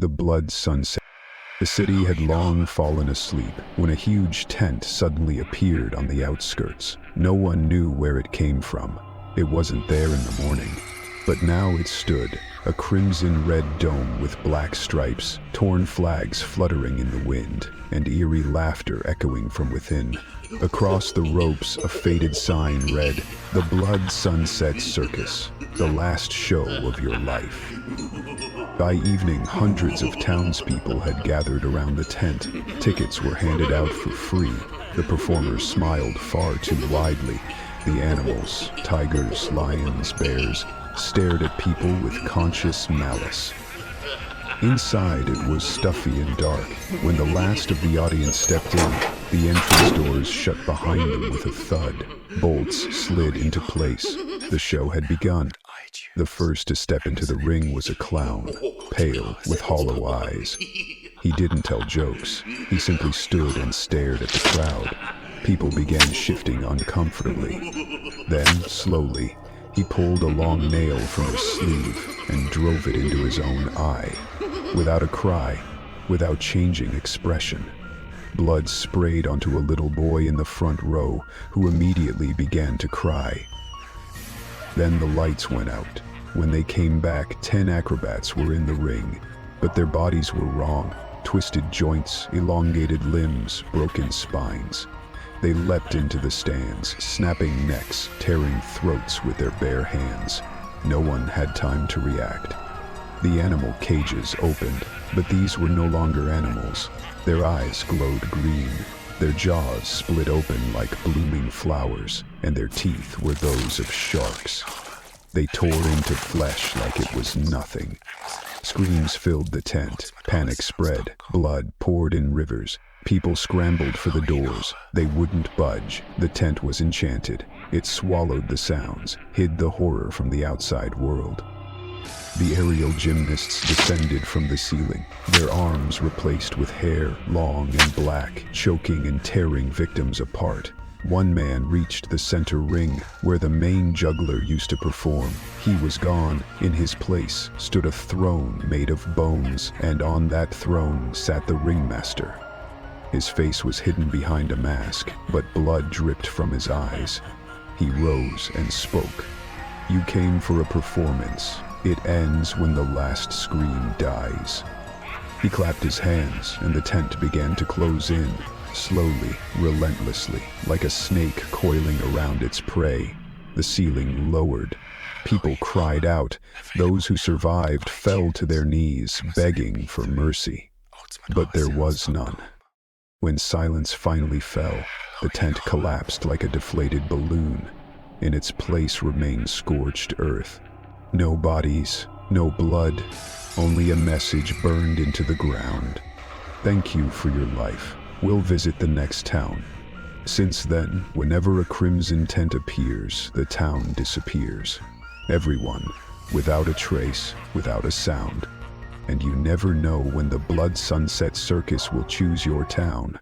The blood sunset. The city had long fallen asleep when a huge tent suddenly appeared on the outskirts. No one knew where it came from. It wasn't there in the morning. But now it stood, a crimson-red dome with black stripes, torn flags fluttering in the wind, and eerie laughter echoing from within. Across the ropes, a faded sign read, "The Blood Sunset Circus, the last show of your life." By evening, hundreds of townspeople had gathered around the tent. Tickets were handed out for free. The performers smiled far too widely. The animals, tigers, lions, bears, stared at people with conscious malice. Inside, it was stuffy and dark. When the last of the audience stepped in, the entrance doors shut behind them with a thud. Bolts slid into place. The show had begun. The first to step into the ring was a clown, pale, with hollow eyes. He didn't tell jokes. He simply stood and stared at the crowd. People began shifting uncomfortably. Then, slowly, he pulled a long nail from his sleeve and drove it into his own eye. Without a cry, without changing expression, blood sprayed onto a little boy in the front row who immediately began to cry. Then the lights went out. When they came back, 10 acrobats were in the ring, but their bodies were wrong. Twisted joints, elongated limbs, broken spines. They leapt into the stands, snapping necks, tearing throats with their bare hands. No one had time to react. The animal cages opened, but these were no longer animals. Their eyes glowed green. Their jaws split open like blooming flowers, and their teeth were those of sharks. They tore into flesh like it was nothing. Screams filled the tent. Panic spread. Blood poured in rivers. People scrambled for the doors. They wouldn't budge. The tent was enchanted. It swallowed the sounds, hid the horror from the outside world. The aerial gymnasts descended from the ceiling, their arms replaced with hair, long and black, choking and tearing victims apart. One man reached the center ring, where the main juggler used to perform. He was gone. In his place stood a throne made of bones, and on that throne sat the ringmaster. His face was hidden behind a mask, but blood dripped from his eyes. He rose and spoke. "You came for a performance. It ends when the last scream dies." He clapped his hands, and the tent began to close in, slowly, relentlessly, like a snake coiling around its prey. The ceiling lowered. People cried out. Those who survived fell to their knees, begging for mercy. But there was none. When silence finally fell, the tent collapsed like a deflated balloon. In its place remained scorched earth. No bodies, no blood, only a message burned into the ground. "Thank you for your life. We'll visit the next town." Since then, whenever a crimson tent appears, the town disappears. Everyone, without a trace, without a sound. And you never know when the Blood Sunset Circus will choose your town.